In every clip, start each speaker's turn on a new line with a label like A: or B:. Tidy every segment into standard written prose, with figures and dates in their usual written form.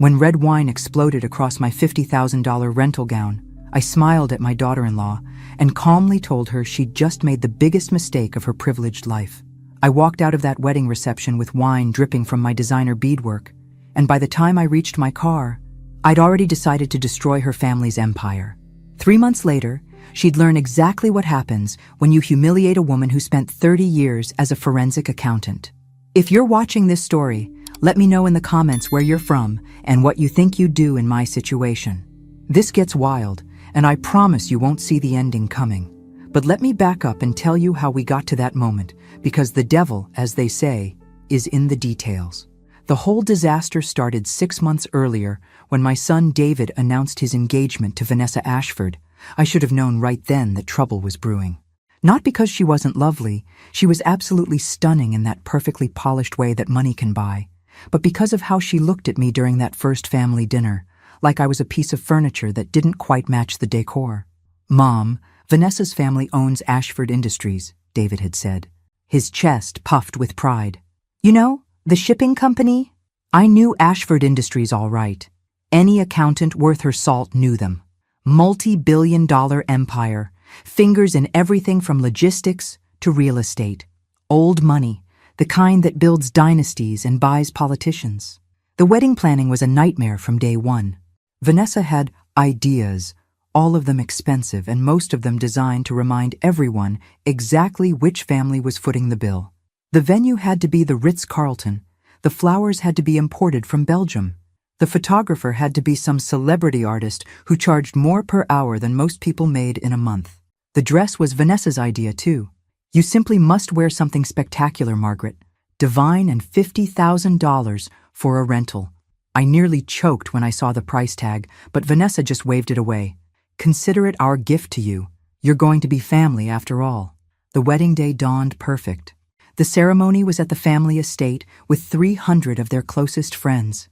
A: When red wine exploded across my $50,000 rental gown, I smiled at my daughter-in-law and calmly told her she'd just made the biggest mistake of her privileged life. I walked out of that wedding reception with wine dripping from my designer beadwork, and by the time I reached my car, I'd already decided to destroy her family's empire. 3 months later, she'd learn exactly what happens when you humiliate a woman who spent 30 years as a forensic accountant. If you're watching this story, let me know in the comments where you're from and what you think you'd do in my situation. This gets wild, and I promise you won't see the ending coming. But let me back up and tell you how we got to that moment, because the devil, as they say, is in the details. The whole disaster started 6 months earlier when my son David announced his engagement to Vanessa Ashford. I should have known right then that trouble was brewing. Not because she wasn't lovely, she was absolutely stunning in that perfectly polished way that money can buy, but because of how she looked at me during that first family dinner, like I was a piece of furniture that didn't quite match the decor. "Mom, Vanessa's family owns Ashford Industries," David had said. His chest puffed with pride. "You know, the shipping company?" I knew Ashford Industries all right. Any accountant worth her salt knew them. Multi-billion-dollar empire, fingers in everything from logistics to real estate. Old money, the kind that builds dynasties and buys politicians. The wedding planning was a nightmare from day one. Vanessa had ideas, all of them expensive and most of them designed to remind everyone exactly which family was footing the bill. The venue had to be the Ritz-Carlton. The flowers had to be imported from Belgium. The photographer had to be some celebrity artist who charged more per hour than most people made in a month. The dress was Vanessa's idea too. "You simply must wear something spectacular, Margaret. Divine, and $50,000 for a rental." I nearly choked when I saw the price tag, but Vanessa just waved it away. "Consider it our gift to you. You're going to be family after all." The wedding day dawned perfect. The ceremony was at the family estate with 300 of their closest friends.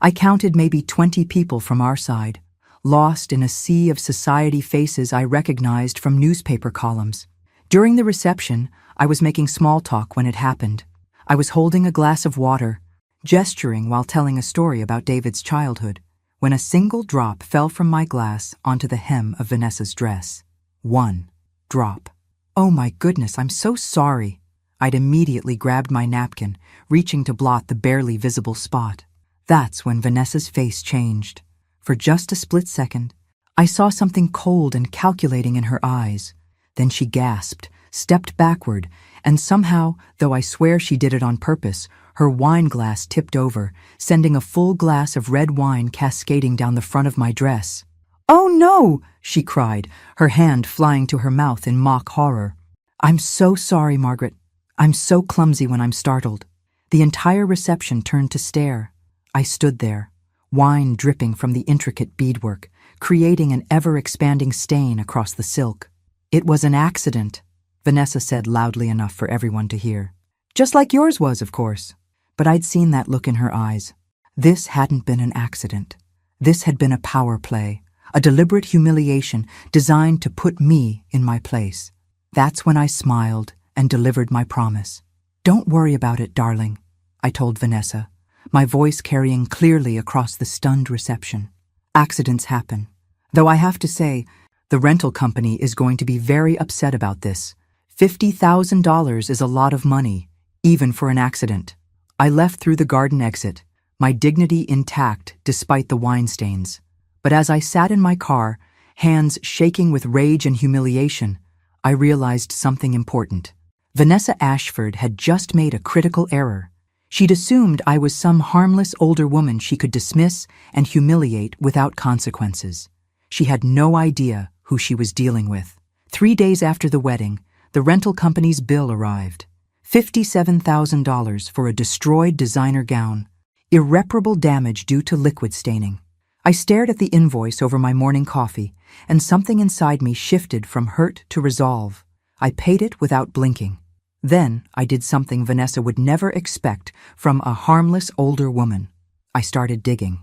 A: I counted maybe 20 people from our side, lost in a sea of society faces I recognized from newspaper columns. During the reception, I was making small talk when it happened. I was holding a glass of water, gesturing while telling a story about David's childhood, when a single drop fell from my glass onto the hem of Vanessa's dress. One drop. "Oh my goodness, I'm so sorry." I'd immediately grabbed my napkin, reaching to blot the barely visible spot. That's when Vanessa's face changed. For just a split second, I saw something cold and calculating in her eyes. Then she gasped, stepped backward, and somehow, though I swear she did it on purpose, her wine glass tipped over, sending a full glass of red wine cascading down the front of my dress. "Oh no!" she cried, her hand flying to her mouth in mock horror. "I'm so sorry, Margaret. I'm so clumsy when I'm startled." The entire reception turned to stare. I stood there, wine dripping from the intricate beadwork, creating an ever-expanding stain across the silk. "It was an accident," Vanessa said loudly enough for everyone to hear. "Just like yours was, of course." But I'd seen that look in her eyes. This hadn't been an accident. This had been a power play, a deliberate humiliation designed to put me in my place. That's when I smiled and delivered my promise. "Don't worry about it, darling," I told Vanessa, my voice carrying clearly across the stunned reception. "Accidents happen. Though I have to say, the rental company is going to be very upset about this. $50,000 is a lot of money, even for an accident." I left through the garden exit, my dignity intact despite the wine stains. But as I sat in my car, hands shaking with rage and humiliation, I realized something important. Vanessa Ashford had just made a critical error. She'd assumed I was some harmless older woman she could dismiss and humiliate without consequences. She had no idea who she was dealing with. 3 days after the wedding, the rental company's bill arrived. $57,000 for a destroyed designer gown. Irreparable damage due to liquid staining. I stared at the invoice over my morning coffee, and something inside me shifted from hurt to resolve. I paid it without blinking. Then I did something Vanessa would never expect from a harmless older woman. I started digging.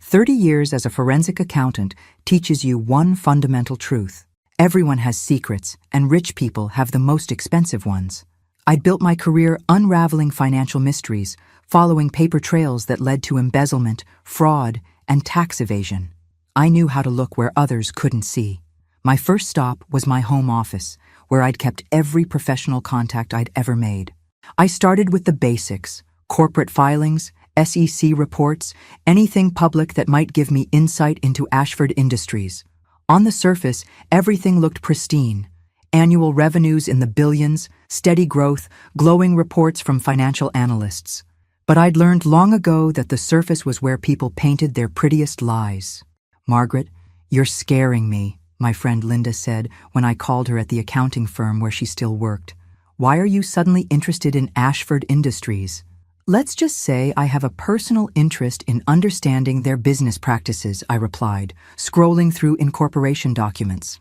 A: 30 years as a forensic accountant teaches you one fundamental truth. Everyone has secrets, and rich people have the most expensive ones. I'd built my career unraveling financial mysteries, following paper trails that led to embezzlement, fraud, and tax evasion. I knew how to look where others couldn't see. My first stop was my home office, where I'd kept every professional contact I'd ever made. I started with the basics: corporate filings, SEC reports, anything public that might give me insight into Ashford Industries. On the surface, everything looked pristine. Annual revenues in the billions, steady growth, glowing reports from financial analysts. But I'd learned long ago that the surface was where people painted their prettiest lies. "Margaret, you're scaring me," my friend Linda said when I called her at the accounting firm where she still worked. "Why are you suddenly interested in Ashford Industries?" "Let's just say I have a personal interest in understanding their business practices," I replied, scrolling through incorporation documents.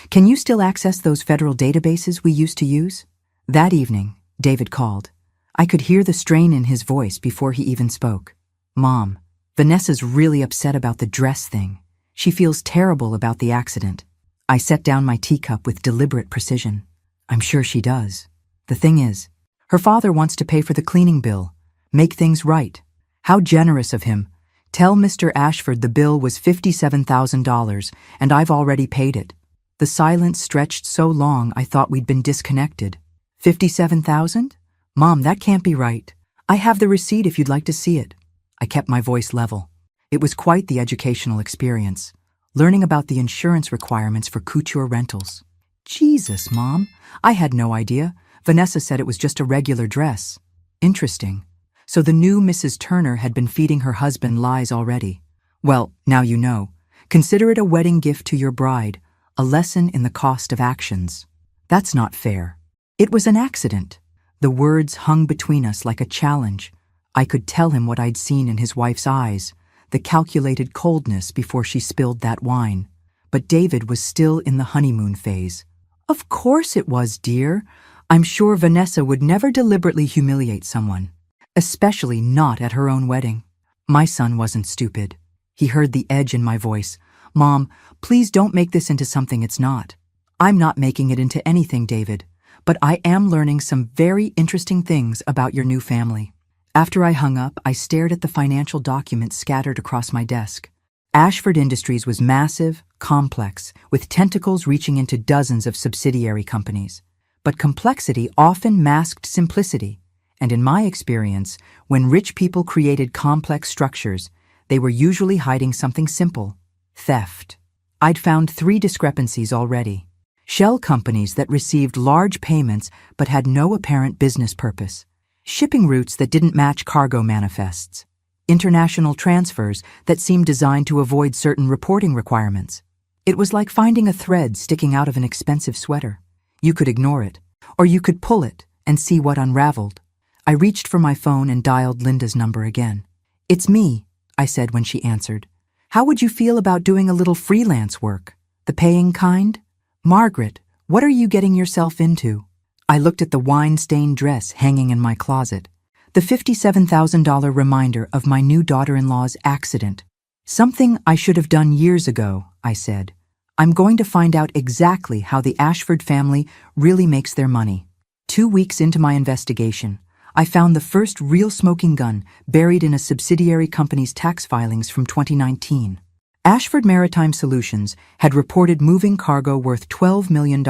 A: "Can you still access those federal databases we used to use?" That evening, David called. I could hear the strain in his voice before he even spoke. "Mom, Vanessa's really upset about the dress thing. She feels terrible about the accident." I set down my teacup with deliberate precision. "I'm sure she does. The thing is, her father wants to pay for the cleaning bill, make things right. How generous of him. Tell Mr. Ashford the bill was $57,000, and I've already paid it." The silence stretched so long I thought we'd been disconnected. "$57,000? Mom, that can't be right. I have the receipt if you'd like to see it." I kept my voice level. It was quite the educational experience, learning about the insurance requirements for couture rentals. "Jesus, Mom, I had no idea. Vanessa said it was just a regular dress." "Interesting. So the new Mrs. Turner had been feeding her husband lies already. Well, now you know. Consider it a wedding gift to your bride, a lesson in the cost of actions." "That's not fair." "It was an accident." The words hung between us like a challenge. I could tell him what I'd seen in his wife's eyes, the calculated coldness before she spilled that wine. But David was still in the honeymoon phase. "Of course it was, dear. I'm sure Vanessa would never deliberately humiliate someone, especially not at her own wedding." My son wasn't stupid. He heard the edge in my voice. "Mom, please don't make this into something it's not." "I'm not making it into anything, David. But I am learning some very interesting things about your new family." After I hung up, I stared at the financial documents scattered across my desk. Ashford Industries was massive, complex, with tentacles reaching into dozens of subsidiary companies. But complexity often masked simplicity, and in my experience, when rich people created complex structures, they were usually hiding something simple: theft. I'd found 3 discrepancies already. Shell companies that received large payments but had no apparent business purpose. Shipping routes that didn't match cargo manifests. International transfers that seemed designed to avoid certain reporting requirements. It was like finding a thread sticking out of an expensive sweater. You could ignore it, or you could pull it and see what unraveled. I reached for my phone and dialed Linda's number again. "It's me," I said when she answered. "How would you feel about doing a little freelance work? The paying kind?" "Margaret, what are you getting yourself into?" I looked at the wine-stained dress hanging in my closet. The $57,000 reminder of my new daughter-in-law's accident. "Something I should have done years ago," I said. "I'm going to find out exactly how the Ashford family really makes their money." 2 weeks into my investigation, I found the first real smoking gun buried in a subsidiary company's tax filings from 2019. Ashford Maritime Solutions had reported moving cargo worth $12 million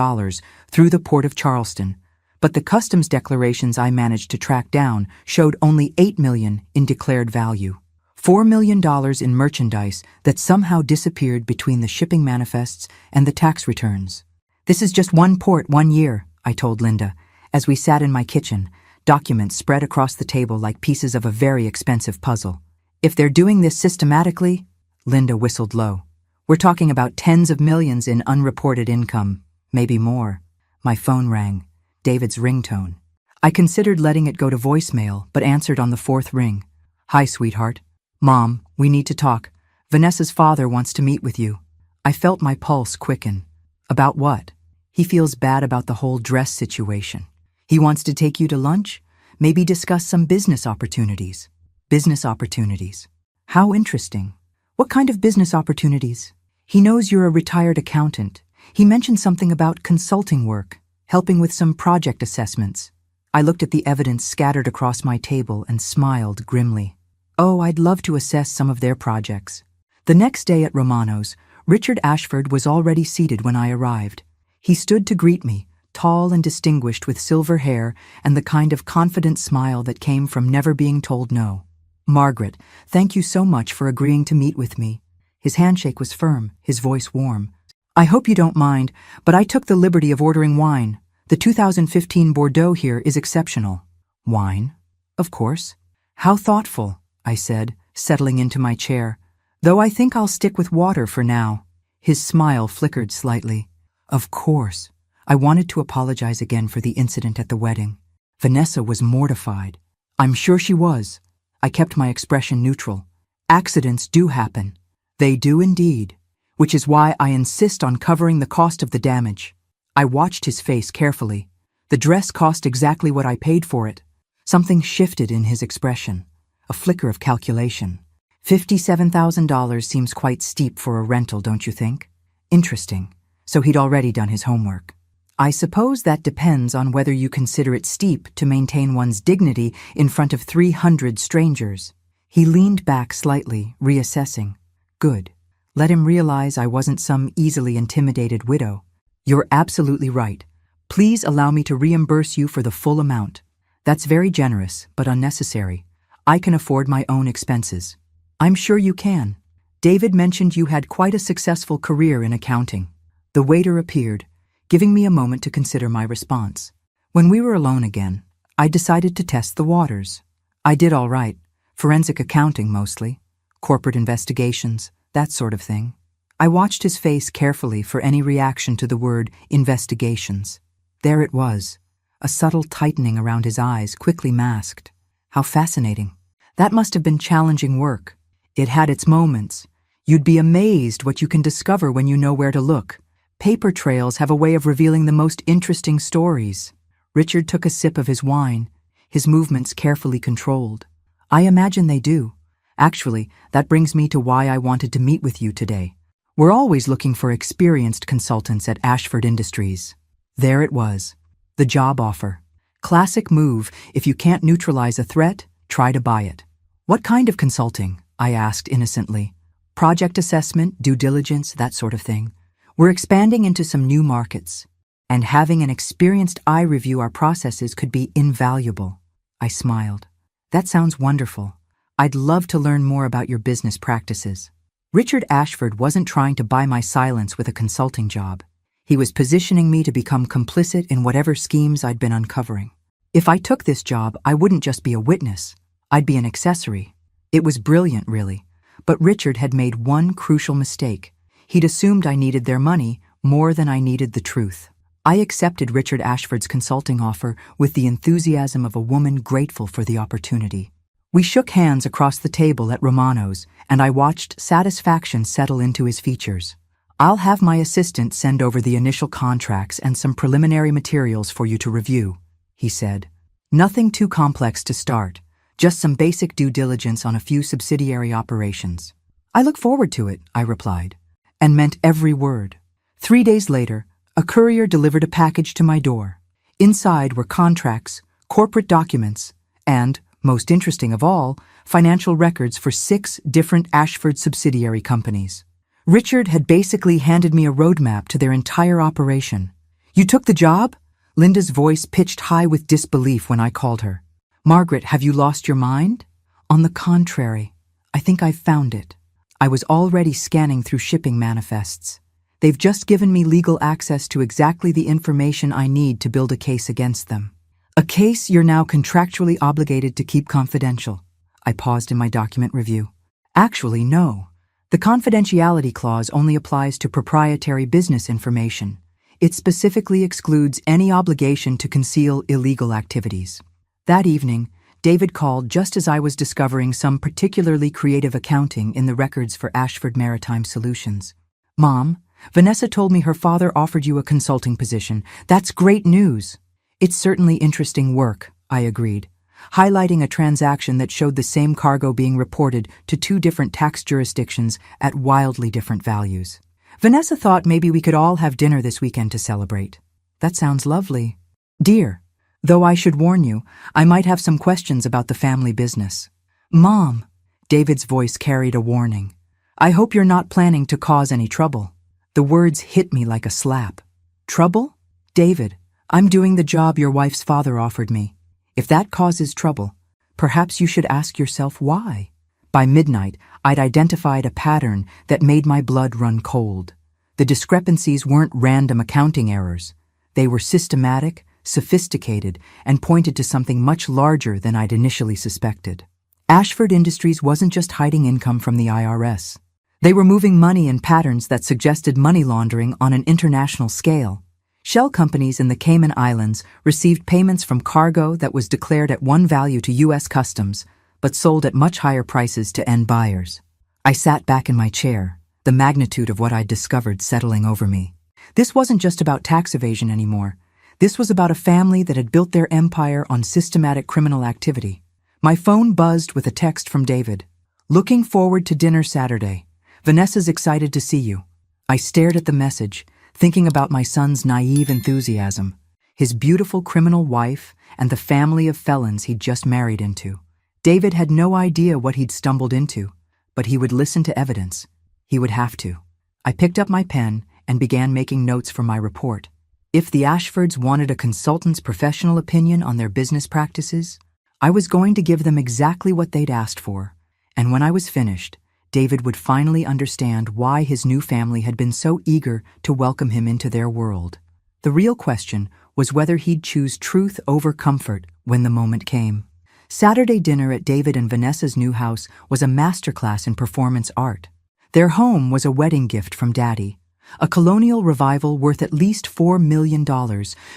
A: through the Port of Charleston, but the customs declarations I managed to track down showed only $8 million in declared value. $4 million in merchandise that somehow disappeared between the shipping manifests and the tax returns. "This is just one port, 1 year," I told Linda, as we sat in my kitchen, documents spread across the table like pieces of a very expensive puzzle. "If they're doing this systematically," Linda whistled low, "we're talking about tens of millions in unreported income, maybe more." My phone rang, David's ringtone. I considered letting it go to voicemail, but answered on the 4th ring. "Hi, sweetheart. Mom, we need to talk. Vanessa's father wants to meet with you." I felt my pulse quicken. "About what?" "He feels bad about the whole dress situation. He wants to take you to lunch, maybe discuss some business opportunities." "Business opportunities? How interesting. What kind of business opportunities?" "He knows you're a retired accountant. He mentioned something about consulting work, helping with some project assessments." I looked at the evidence scattered across my table and smiled grimly. Oh, I'd love to assess some of their projects. The next day at Romano's, Richard Ashford was already seated when I arrived. He stood to greet me, tall and distinguished with silver hair and the kind of confident smile that came from never being told no. Margaret, thank you so much for agreeing to meet with me. His handshake was firm, his voice warm. I hope you don't mind, but I took the liberty of ordering wine. The 2015 Bordeaux here is exceptional. Wine? Of course. How thoughtful, I said, settling into my chair. Though I think I'll stick with water for now. His smile flickered slightly. Of course. I wanted to apologize again for the incident at the wedding. Vanessa was mortified. I'm sure she was. I kept my expression neutral. Accidents do happen. They do indeed. Which is why I insist on covering the cost of the damage. I watched his face carefully. The dress cost exactly what I paid for it. Something shifted in his expression. A flicker of calculation. $57,000 seems quite steep for a rental, don't you think? Interesting. So he'd already done his homework. I suppose that depends on whether you consider it steep to maintain one's dignity in front of 300 strangers. He leaned back slightly, reassessing. Good. Let him realize I wasn't some easily intimidated widow. You're absolutely right. Please allow me to reimburse you for the full amount. That's very generous, but unnecessary. I can afford my own expenses. I'm sure you can. David mentioned you had quite a successful career in accounting. The waiter appeared, giving me a moment to consider my response. When we were alone again, I decided to test the waters. I did all right. Forensic accounting mostly. Corporate investigations, that sort of thing. I watched his face carefully for any reaction to the word investigations. There it was, a subtle tightening around his eyes, quickly masked. How fascinating. That must have been challenging work. It had its moments. You'd be amazed what you can discover when you know where to look. Paper trails have a way of revealing the most interesting stories. Richard took a sip of his wine, his movements carefully controlled. I imagine they do. Actually, that brings me to why I wanted to meet with you today. We're always looking for experienced consultants at Ashford Industries. There it was. The job offer. Classic move, if you can't neutralize a threat, try to buy it. What kind of consulting? I asked innocently. Project assessment, due diligence, that sort of thing. We're expanding into some new markets, and having an experienced eye review our processes could be invaluable. I smiled. That sounds wonderful. I'd love to learn more about your business practices. Richard Ashford wasn't trying to buy my silence with a consulting job. He was positioning me to become complicit in whatever schemes I'd been uncovering. If I took this job, I wouldn't just be a witness. I'd be an accessory. It was brilliant, really. But Richard had made one crucial mistake. He'd assumed I needed their money more than I needed the truth. I accepted Richard Ashford's consulting offer with the enthusiasm of a woman grateful for the opportunity. We shook hands across the table at Romano's, and I watched satisfaction settle into his features. I'll have my assistant send over the initial contracts and some preliminary materials for you to review, he said. Nothing too complex to start, just some basic due diligence on a few subsidiary operations. I look forward to it, I replied, and meant every word. 3 days later, a courier delivered a package to my door. Inside were contracts, corporate documents, and, most interesting of all, financial records for 6 different Ashford subsidiary companies. Richard had basically handed me a roadmap to their entire operation. You took the job? Linda's voice pitched high with disbelief when I called her. Margaret, have you lost your mind? On the contrary, I think I've found it. I was already scanning through shipping manifests. They've just given me legal access to exactly the information I need to build a case against them. A case you're now contractually obligated to keep confidential. I paused in my document review. Actually, no. The confidentiality clause only applies to proprietary business information. It specifically excludes any obligation to conceal illegal activities. That evening, David called just as I was discovering some particularly creative accounting in the records for Ashford Maritime Solutions. Mom, Vanessa told me her father offered you a consulting position. That's great news. It's certainly interesting work, I agreed, highlighting a transaction that showed the same cargo being reported to 2 different tax jurisdictions at wildly different values. Vanessa thought maybe we could all have dinner this weekend to celebrate. That sounds lovely. Dear, Though I should warn you, I might have some questions about the family business. Mom, David's voice carried a warning. I hope you're not planning to cause any trouble. The words hit me like a slap. Trouble? David, I'm doing the job your wife's father offered me. If that causes trouble, perhaps you should ask yourself why. By midnight, I'd identified a pattern that made my blood run cold. The discrepancies weren't random accounting errors. They were systematic, sophisticated, and pointed to something much larger than I'd initially suspected. Ashford Industries wasn't just hiding income from the IRS. They were moving money in patterns that suggested money laundering on an international scale. Shell companies in the Cayman Islands received payments from cargo that was declared at one value to U.S. Customs, but sold at much higher prices to end buyers. I sat back in my chair, the magnitude of what I'd discovered settling over me. This wasn't just about tax evasion anymore. This was about a family that had built their empire on systematic criminal activity. My phone buzzed with a text from David. Looking forward to dinner Saturday. Vanessa's excited to see you. I stared at the message, thinking about my son's naive enthusiasm, his beautiful criminal wife, and the family of felons he'd just married into. David had no idea what he'd stumbled into, but he would listen to evidence. He would have to. I picked up my pen and began making notes for my report. If the Ashfords wanted a consultant's professional opinion on their business practices, I was going to give them exactly what they'd asked for. And when I was finished, David would finally understand why his new family had been so eager to welcome him into their world. The real question was whether he'd choose truth over comfort when the moment came. Saturday dinner at David and Vanessa's new house was a masterclass in performance art. Their home was a wedding gift from Daddy, a colonial revival worth at least $4 million,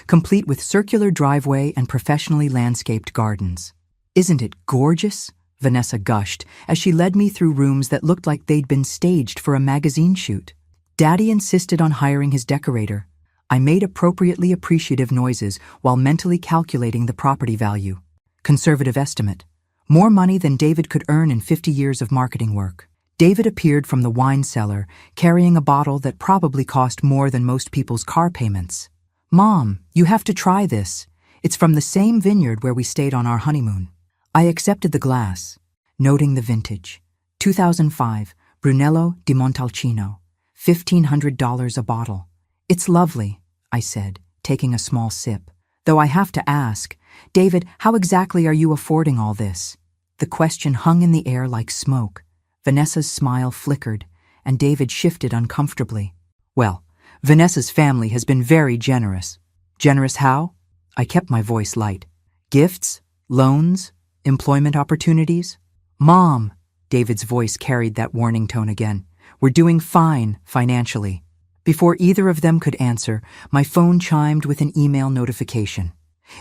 A: complete with circular driveway and professionally landscaped gardens. Isn't it gorgeous? Vanessa gushed as she led me through rooms that looked like they'd been staged for a magazine shoot. Daddy insisted on hiring his decorator. I made appropriately appreciative noises while mentally calculating the property value. Conservative estimate. More money than David could earn in 50 years of marketing work. David appeared from the wine cellar, carrying a bottle that probably cost more than most people's car payments. Mom, you have to try this. It's from the same vineyard where we stayed on our honeymoon. I accepted the glass, noting the vintage. 2005, Brunello di Montalcino, $1,500 a bottle. It's lovely, I said, taking a small sip. Though I have to ask, David, how exactly are you affording all this? The question hung in the air like smoke. Vanessa's smile flickered, and David shifted uncomfortably. Well, Vanessa's family has been very generous. Generous how? I kept my voice light. Gifts? Loans? Employment opportunities? Mom, David's voice carried that warning tone again. We're doing fine financially. Before either of them could answer, my phone chimed with an email notification.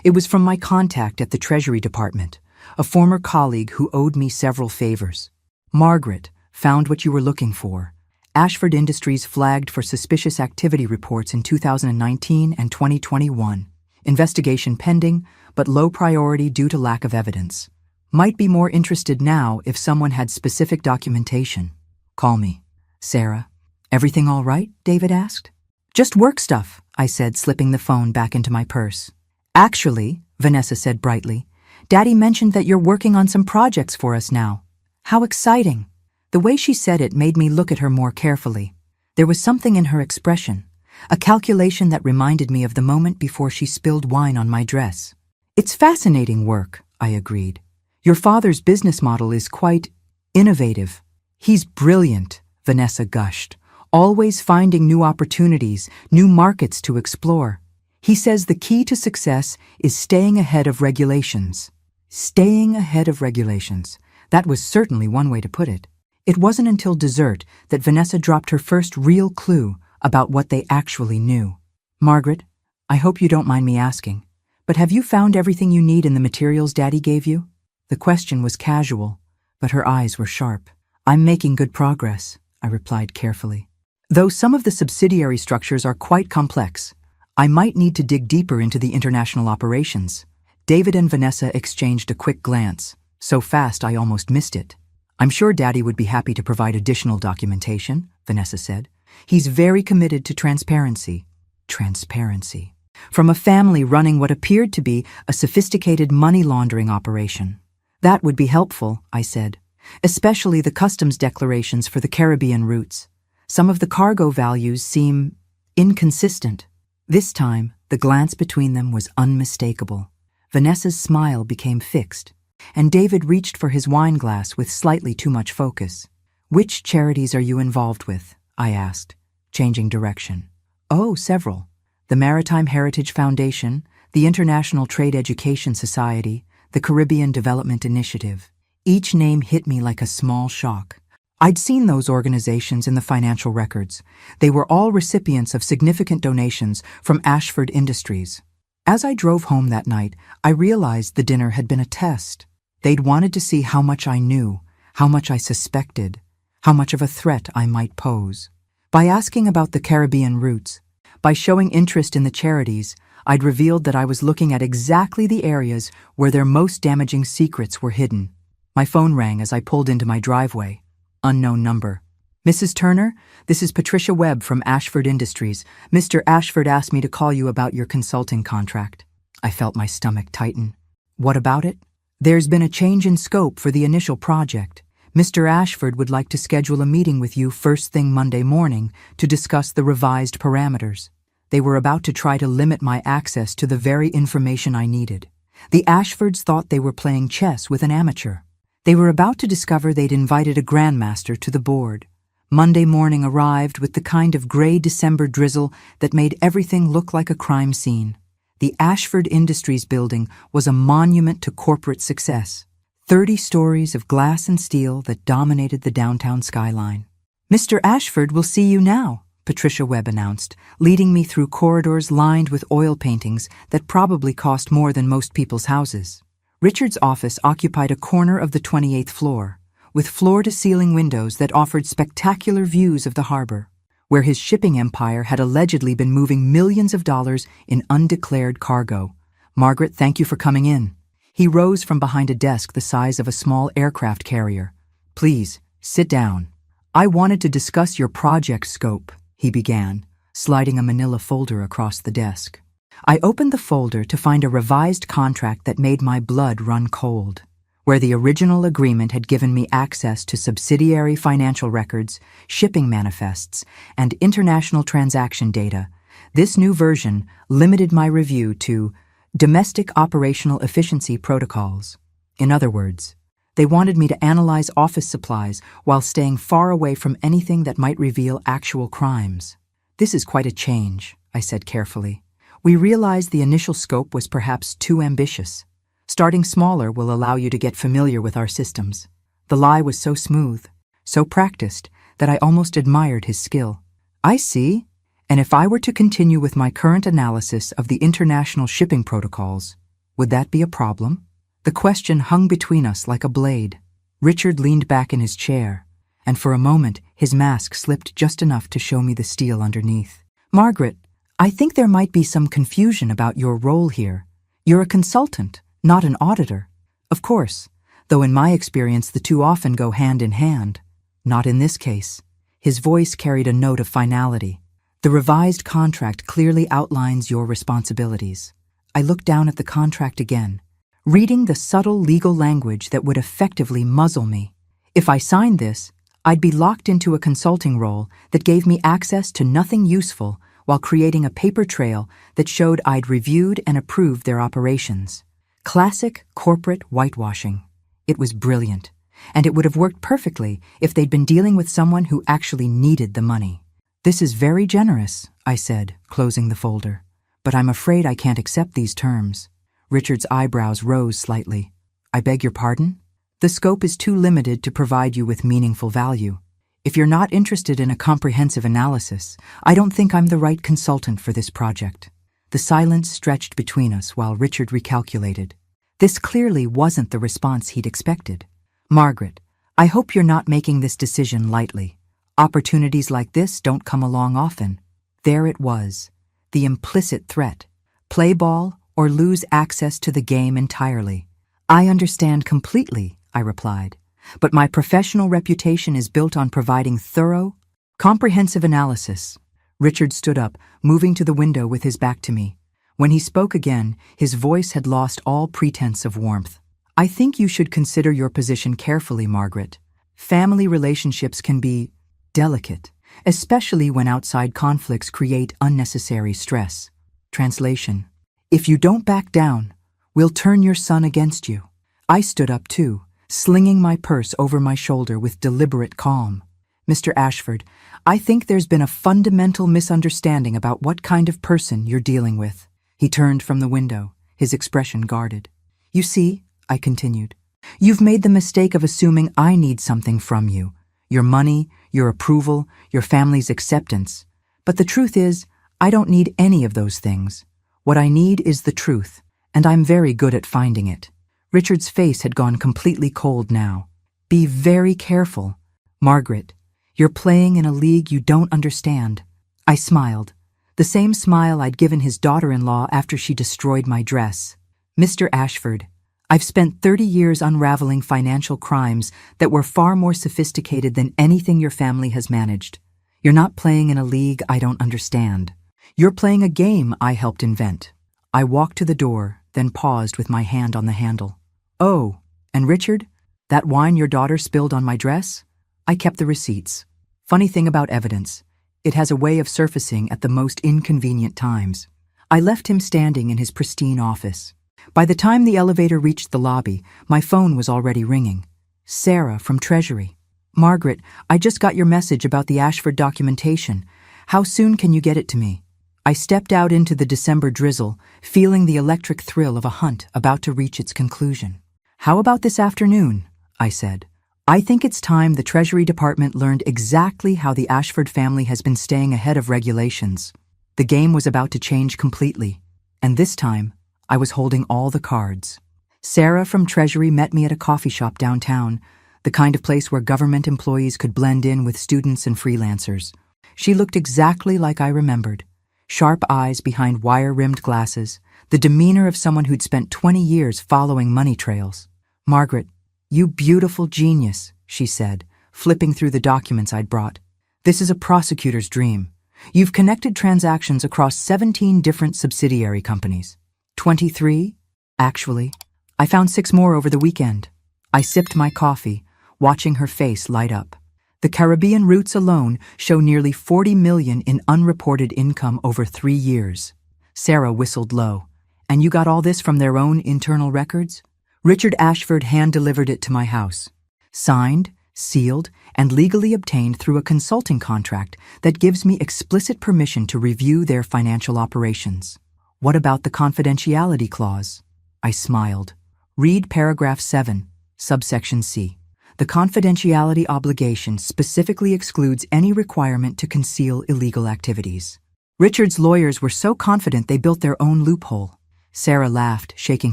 A: It was from my contact at the Treasury Department, a former colleague who owed me several favors. Margaret, found what you were looking for. Ashford Industries flagged for suspicious activity reports in 2019 and 2021. Investigation pending, but low priority due to lack of evidence. Might be more interested now if someone had specific documentation. Call me. Sarah. Everything all right? David asked. Just work stuff, I said, slipping the phone back into my purse. Actually, Vanessa said brightly, Daddy mentioned that you're working on some projects for us now. How exciting! The way she said it made me look at her more carefully. There was something in her expression, a calculation that reminded me of the moment before she spilled wine on my dress. It's fascinating work, I agreed. Your father's business model is quite innovative. He's brilliant, Vanessa gushed, always finding new opportunities, new markets to explore. He says the key to success is staying ahead of regulations. Staying ahead of regulations. That was certainly one way to put it. It wasn't until dessert that Vanessa dropped her first real clue about what they actually knew. Margaret, I hope you don't mind me asking, but have you found everything you need in the materials Daddy gave you? The question was casual, but her eyes were sharp. I'm making good progress, I replied carefully. Though some of the subsidiary structures are quite complex, I might need to dig deeper into the international operations. David and Vanessa exchanged a quick glance, so fast I almost missed it. I'm sure Daddy would be happy to provide additional documentation, Vanessa said. He's very committed to transparency. Transparency. from a family running what appeared to be a sophisticated money laundering operation. That would be helpful, I said, especially the customs declarations for the Caribbean routes. Some of the cargo values seem inconsistent. This time, the glance between them was unmistakable. Vanessa's smile became fixed, and David reached for his wine glass with slightly too much focus. "Which charities are you involved with?" I asked, changing direction. "Oh, several. The Maritime Heritage Foundation, the International Trade Education Society, the Caribbean Development Initiative." Each name hit me like a small shock. I'd seen those organizations in the financial records. They were all recipients of significant donations from Ashford Industries. As I drove home that night, I realized the dinner had been a test. They'd wanted to see how much I knew, how much I suspected, how much of a threat I might pose. By asking about the Caribbean routes, by showing interest in the charities, I'd revealed that I was looking at exactly the areas where their most damaging secrets were hidden. My phone rang as I pulled into my driveway. Unknown number. "Mrs. Turner, this is Patricia Webb from Ashford Industries. Mr. Ashford asked me to call you about your consulting contract." I felt my stomach tighten. "What about it?" "There's been a change in scope for the initial project. Mr. Ashford would like to schedule a meeting with you first thing Monday morning to discuss the revised parameters." They were about to try to limit my access to the very information I needed. The Ashfords thought they were playing chess with an amateur. They were about to discover they'd invited a grandmaster to the board. Monday morning arrived with the kind of gray December drizzle that made everything look like a crime scene. The Ashford Industries building was a monument to corporate success. 30 stories of glass and steel that dominated the downtown skyline. "Mr. Ashford will see you now," Patricia Webb announced, leading me through corridors lined with oil paintings that probably cost more than most people's houses. Richard's office occupied a corner of the 28th floor, with floor-to-ceiling windows that offered spectacular views of the harbor, where his shipping empire had allegedly been moving millions of dollars in undeclared cargo. "Margaret, thank you for coming in." He rose from behind a desk the size of a small aircraft carrier. "Please, sit down. I wanted to discuss your project scope," he began, sliding a manila folder across the desk. I opened the folder to find a revised contract that made my blood run cold. Where the original agreement had given me access to subsidiary financial records, shipping manifests, and international transaction data, this new version limited my review to domestic operational efficiency protocols. In other words, they wanted me to analyze office supplies while staying far away from anything that might reveal actual crimes. "This is quite a change," I said carefully. "We realized the initial scope was perhaps too ambitious. Starting smaller will allow you to get familiar with our systems." The lie was so smooth, so practiced, that I almost admired his skill. "I see. And if I were to continue with my current analysis of the international shipping protocols, would that be a problem?" The question hung between us like a blade. Richard leaned back in his chair, and for a moment his mask slipped just enough to show me the steel underneath. "Margaret, I think there might be some confusion about your role here. You're a consultant, not an auditor. Of course, though in my experience the two often go hand in hand. Not in this case." His voice carried a note of finality. "The revised contract clearly outlines your responsibilities." I looked down at the contract again, reading the subtle legal language that would effectively muzzle me. If I signed this, I'd be locked into a consulting role that gave me access to nothing useful while creating a paper trail that showed I'd reviewed and approved their operations. Classic corporate whitewashing. It was brilliant, and it would have worked perfectly if they'd been dealing with someone who actually needed the money. "This is very generous," I said, closing the folder, "but I'm afraid I can't accept these terms." Richard's eyebrows rose slightly. "I beg your pardon?" "The scope is too limited to provide you with meaningful value. If you're not interested in a comprehensive analysis, I don't think I'm the right consultant for this project." The silence stretched between us while Richard recalculated. This clearly wasn't the response he'd expected. "Margaret, I hope you're not making this decision lightly. Opportunities like this don't come along often." There it was, the implicit threat. Play ball or lose access to the game entirely. "I understand completely," I replied, "but my professional reputation is built on providing thorough, comprehensive analysis." Richard stood up, moving to the window with his back to me. When he spoke again, his voice had lost all pretense of warmth. I think you should consider your position carefully, Margaret. Family relationships can be delicate, especially when outside conflicts create unnecessary stress. Translation: if you don't back down, we'll turn your son against you. I stood up too, slinging my purse over my shoulder with deliberate calm. Mr. Ashford, I think there's been a fundamental misunderstanding about what kind of person you're dealing with. He turned from the window, his expression guarded. You see, I continued, you've made the mistake of assuming I need something from you. Your money, your approval, your family's acceptance. But the truth is, I don't need any of those things. What I need is the truth, and I'm very good at finding it. Richard's face had gone completely cold now. Be very careful. Margaret, you're playing in a league you don't understand. I smiled, the same smile I'd given his daughter-in-law after she destroyed my dress. Mr. Ashford, I've spent 30 years unraveling financial crimes that were far more sophisticated than anything your family has managed. You're not playing in a league I don't understand. You're playing a game I helped invent. I walked to the door, then paused with my hand on the handle. Oh, and Richard, that wine your daughter spilled on my dress? I kept the receipts. Funny thing about evidence, it has a way of surfacing at the most inconvenient times. I left him standing in his pristine office. By the time the elevator reached the lobby, my phone was already ringing. Sarah from Treasury. Margaret, I just got your message about the Ashford documentation. How soon can you get it to me? I stepped out into the December drizzle, feeling the electric thrill of a hunt about to reach its conclusion. How about this afternoon? I said. I think it's time the Treasury Department learned exactly how the Ashford family has been staying ahead of regulations. The game was about to change completely, and this time, I was holding all the cards. Sarah from Treasury met me at a coffee shop downtown, the kind of place where government employees could blend in with students and freelancers. She looked exactly like I remembered. Sharp eyes behind wire-rimmed glasses, the demeanor of someone who'd spent 20 years following money trails. Margaret, you beautiful genius, she said, flipping through the documents I'd brought. This is a prosecutor's dream. You've connected transactions across 17 different subsidiary companies. 23? Actually, I found 6 more over the weekend. I sipped my coffee, watching her face light up. The Caribbean routes alone show nearly $40 million in unreported income over 3 years. Sarah whistled low. And you got all this from their own internal records? Richard Ashford hand-delivered it to my house. Signed, sealed, and legally obtained through a consulting contract that gives me explicit permission to review their financial operations. What about the confidentiality clause? I smiled. Read paragraph 7, subsection C. The confidentiality obligation specifically excludes any requirement to conceal illegal activities. Richard's lawyers were so confident they built their own loophole. Sarah laughed, shaking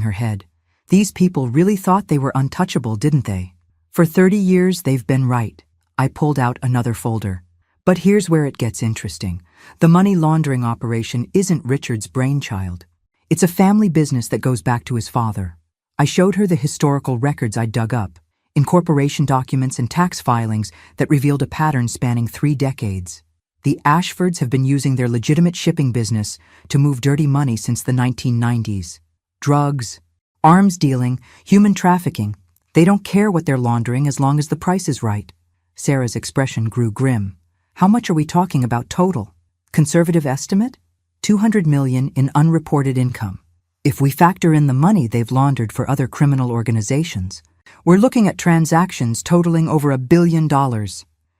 A: her head. These people really thought they were untouchable, didn't they? For 30 years, they've been right. I pulled out another folder. But here's where it gets interesting. The money laundering operation isn't Richard's brainchild. It's a family business that goes back to his father. I showed her the historical records I dug up, incorporation documents and tax filings that revealed a pattern spanning 3 decades. The Ashfords have been using their legitimate shipping business to move dirty money since the 1990s. Drugs, arms dealing, human trafficking. They don't care what they're laundering as long as the price is right. Sarah's expression grew grim. How much are we talking about total? Conservative estimate? $200 million in unreported income. If we factor in the money they've laundered for other criminal organizations, we're looking at transactions totaling over $1 billion.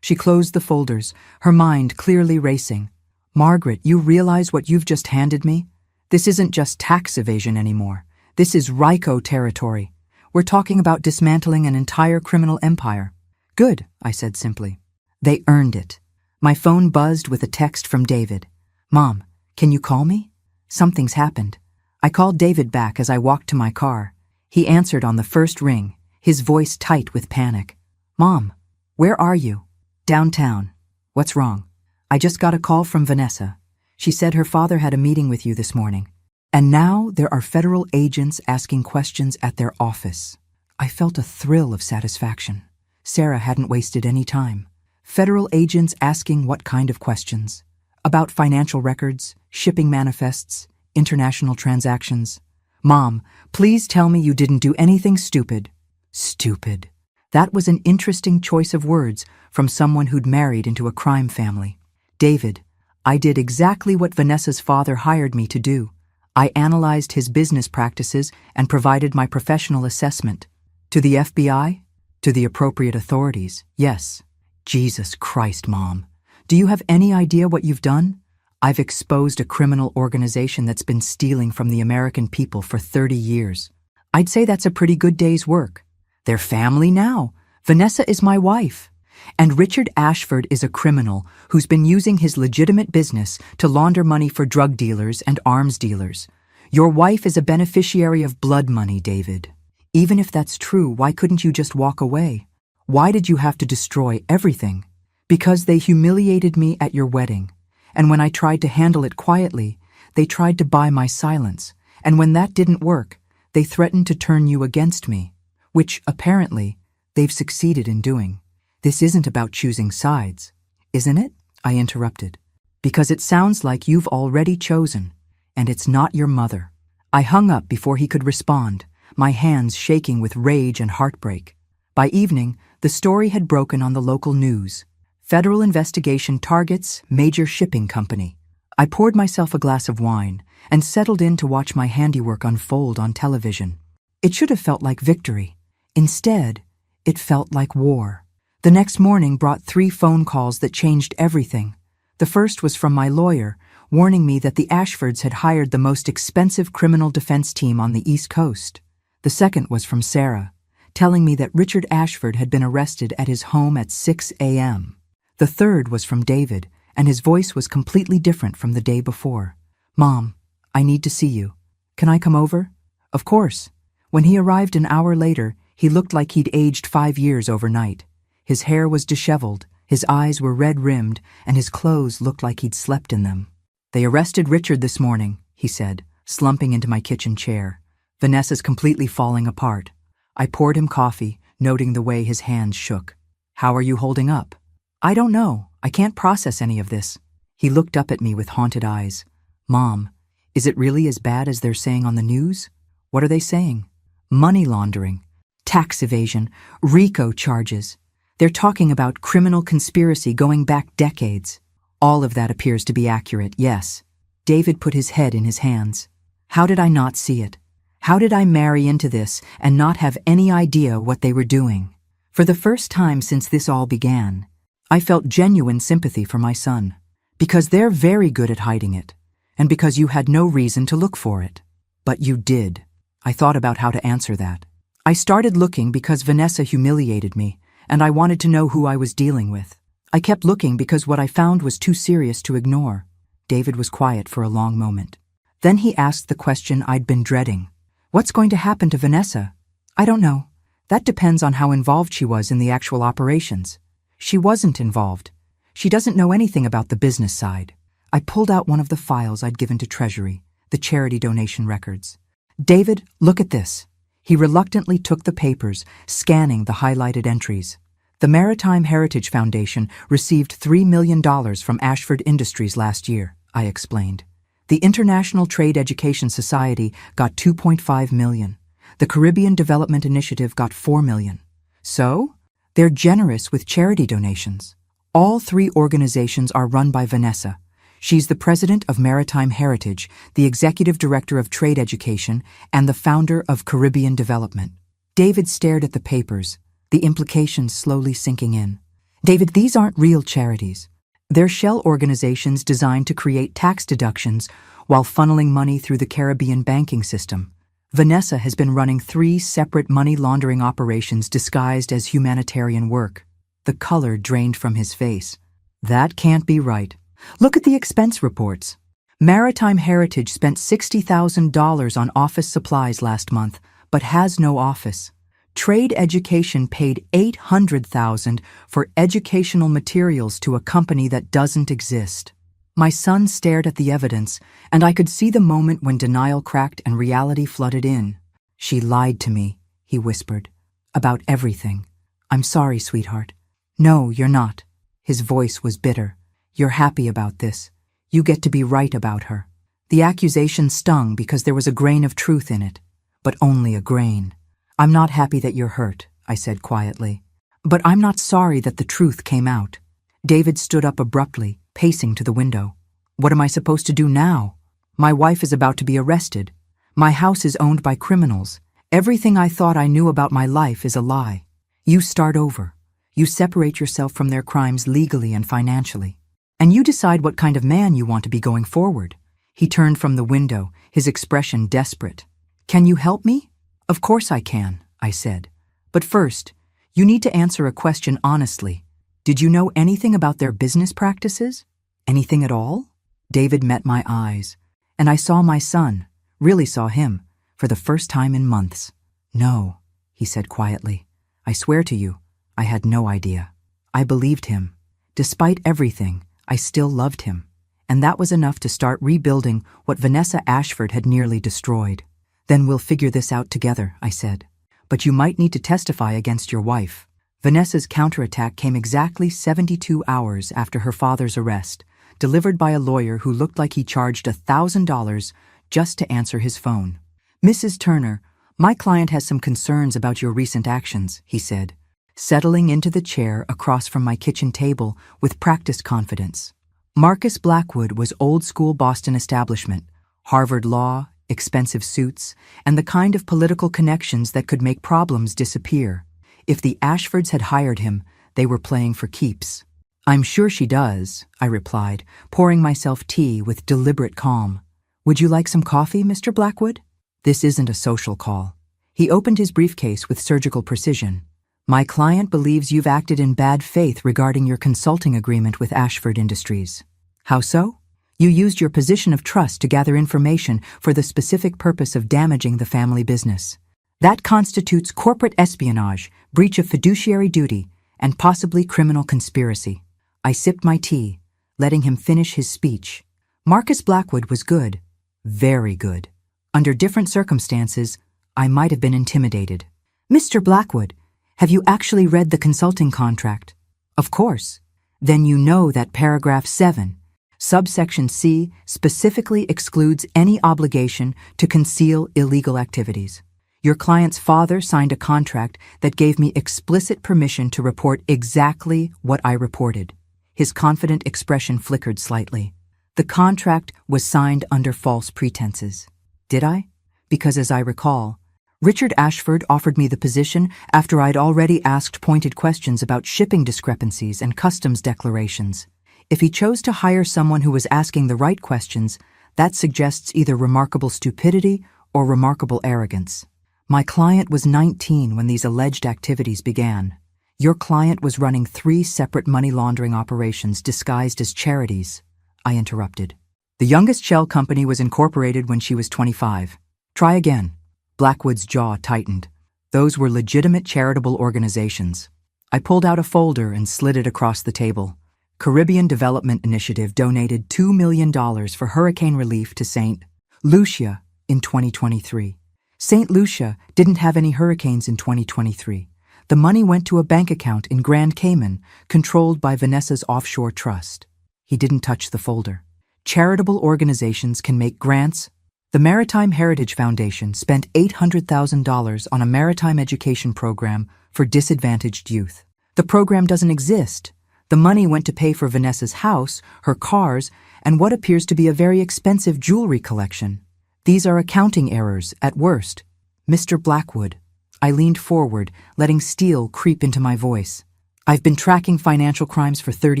A: She closed the folders, her mind clearly racing. Margaret, you realize what you've just handed me? This isn't just tax evasion anymore. This is RICO territory. We're talking about dismantling an entire criminal empire. Good, I said simply. They earned it. My phone buzzed with a text from David. Mom, can you call me? Something's happened. I called David back as I walked to my car. He answered on the first ring, his voice tight with panic. Mom, where are you? Downtown. What's wrong? I just got a call from Vanessa. She said her father had a meeting with you this morning. And now there are federal agents asking questions at their office. I felt a thrill of satisfaction. Sarah hadn't wasted any time. Federal agents asking what kind of questions? About financial records, shipping manifests, international transactions. Mom, please tell me you didn't do anything stupid. Stupid. That was an interesting choice of words from someone who'd married into a crime family. David, I did exactly what Vanessa's father hired me to do. I analyzed his business practices and provided my professional assessment. To the FBI? To the appropriate authorities, yes. Jesus Christ, Mom. Do you have any idea what you've done? I've exposed a criminal organization that's been stealing from the American people for 30 years. I'd say that's a pretty good day's work. They're family now. Vanessa is my wife. And Richard Ashford is a criminal who's been using his legitimate business to launder money for drug dealers and arms dealers. Your wife is a beneficiary of blood money, David. Even if that's true, why couldn't you just walk away? Why did you have to destroy everything? Because they humiliated me at your wedding. And when I tried to handle it quietly, they tried to buy my silence. And when that didn't work, they threatened to turn you against me, which, apparently, they've succeeded in doing. This isn't about choosing sides, isn't it? I interrupted. Because it sounds like you've already chosen, and it's not your mother. I hung up before he could respond, my hands shaking with rage and heartbreak. By evening, the story had broken on the local news. Federal investigation targets major shipping company. I poured myself a glass of wine and settled in to watch my handiwork unfold on television. It should have felt like victory. Instead, it felt like war. The next morning brought 3 phone calls that changed everything. The first was from my lawyer, warning me that the Ashfords had hired the most expensive criminal defense team on the East Coast. The second was from Sarah, telling me that Richard Ashford had been arrested at his home at 6 a.m. The third was from David, and his voice was completely different from the day before. Mom, I need to see you. Can I come over? Of course. When he arrived an hour later, he looked like he'd aged 5 years overnight. His hair was disheveled, his eyes were red-rimmed, and his clothes looked like he'd slept in them. They arrested Richard this morning, he said, slumping into my kitchen chair. Vanessa's completely falling apart. I poured him coffee, noting the way his hands shook. How are you holding up? I don't know. I can't process any of this. He looked up at me with haunted eyes. Mom, is it really as bad as they're saying on the news? What are they saying? Money laundering, tax evasion, RICO charges. They're talking about criminal conspiracy going back decades. All of that appears to be accurate, yes. David put his head in his hands. How did I not see it? How did I marry into this and not have any idea what they were doing? For the first time since this all began, I felt genuine sympathy for my son. Because they're very good at hiding it, and because you had no reason to look for it. But you did. I thought about how to answer that. I started looking because Vanessa humiliated me, and I wanted to know who I was dealing with. I kept looking because what I found was too serious to ignore. David was quiet for a long moment. Then he asked the question I'd been dreading. What's going to happen to Vanessa? I don't know. That depends on how involved she was in the actual operations. She wasn't involved. She doesn't know anything about the business side. I pulled out one of the files I'd given to Treasury, the charity donation records. David, look at this. He reluctantly took the papers, scanning the highlighted entries. The Maritime Heritage Foundation received $3 million from Ashford Industries last year, I explained. The International Trade Education Society got $2.5 million. The Caribbean Development Initiative got $4 million. So, they're generous with charity donations. All 3 organizations are run by Vanessa. She's the president of Maritime Heritage, the executive director of Trade Education, and the founder of Caribbean Development. David stared at the papers, the implications slowly sinking in. David, these aren't real charities. They're shell organizations designed to create tax deductions while funneling money through the Caribbean banking system. Vanessa has been running 3 separate money laundering operations disguised as humanitarian work. The color drained from his face. That can't be right. Look at the expense reports. Maritime Heritage spent $60,000 on office supplies last month, but has no office. Trade Education paid $800,000 for educational materials to a company that doesn't exist. My son stared at the evidence, and I could see the moment when denial cracked and reality flooded in. She lied to me, he whispered, about everything. I'm sorry, sweetheart. No, you're not. His voice was bitter. You're happy about this. You get to be right about her. The accusation stung because there was a grain of truth in it, but only a grain. "I'm not happy that you're hurt," I said quietly. "But I'm not sorry that the truth came out." David stood up abruptly, pacing to the window. "What am I supposed to do now? My wife is about to be arrested. My house is owned by criminals. Everything I thought I knew about my life is a lie. You start over. You separate yourself from their crimes legally and financially. And you decide what kind of man you want to be going forward." He turned from the window, his expression desperate. "Can you help me?" "Of course I can," I said. "But first, you need to answer a question honestly. Did you know anything about their business practices? Anything at all?" David met my eyes, and I saw my son, really saw him, for the first time in months. "No," he said quietly. "I swear to you, I had no idea." I believed him. Despite everything, I still loved him. And that was enough to start rebuilding what Vanessa Ashford had nearly destroyed. "Then we'll figure this out together," I said. "But you might need to testify against your wife." Vanessa's counterattack came exactly 72 hours after her father's arrest, delivered by a lawyer who looked like he charged $1,000 just to answer his phone. "Mrs. Turner, my client has some concerns about your recent actions," he said, settling into the chair across from my kitchen table with practiced confidence. Marcus Blackwood was old-school Boston establishment, Harvard law, expensive suits, and the kind of political connections that could make problems disappear. If the Ashfords had hired him, they were playing for keeps. "I'm sure she does," I replied, pouring myself tea with deliberate calm. "Would you like some coffee, Mr. Blackwood?" "This isn't a social call." He opened his briefcase with surgical precision. "My client believes you've acted in bad faith regarding your consulting agreement with Ashford Industries." "How so?" "You used your position of trust to gather information for the specific purpose of damaging the family business. That constitutes corporate espionage, breach of fiduciary duty, and possibly criminal conspiracy." I sipped my tea, letting him finish his speech. Marcus Blackwood was good, very good. Under different circumstances, I might have been intimidated. "Mr. Blackwood, have you actually read the consulting contract?" "Of course." "Then you know that paragraph 7, subsection C, specifically excludes any obligation to conceal illegal activities. Your client's father signed a contract that gave me explicit permission to report exactly what I reported." His confident expression flickered slightly. "The contract was signed under false pretenses." "Did I?" "Because as I recall, Richard Ashford offered me the position after I'd already asked pointed questions about shipping discrepancies and customs declarations. If he chose to hire someone who was asking the right questions, that suggests either remarkable stupidity or remarkable arrogance. My client was 19 when these alleged activities began. Your client was running 3 separate money laundering operations disguised as charities." I interrupted. "The youngest shell company was incorporated when she was 25. Try again." Blackwood's jaw tightened. "Those were legitimate charitable organizations." I pulled out a folder and slid it across the table. Caribbean Development Initiative donated $2 million for hurricane relief to St. Lucia in 2023. St. Lucia didn't have any hurricanes in 2023. The money went to a bank account in Grand Cayman, controlled by Vanessa's offshore trust. He didn't touch the folder. Charitable organizations can make grants. The Maritime Heritage Foundation spent $800,000 on a maritime education program for disadvantaged youth. The program doesn't exist. The money went to pay for Vanessa's house, her cars, and what appears to be a very expensive jewelry collection. These are accounting errors, at worst. Mr. Blackwood. I leaned forward, letting steel creep into my voice. I've been tracking financial crimes for 30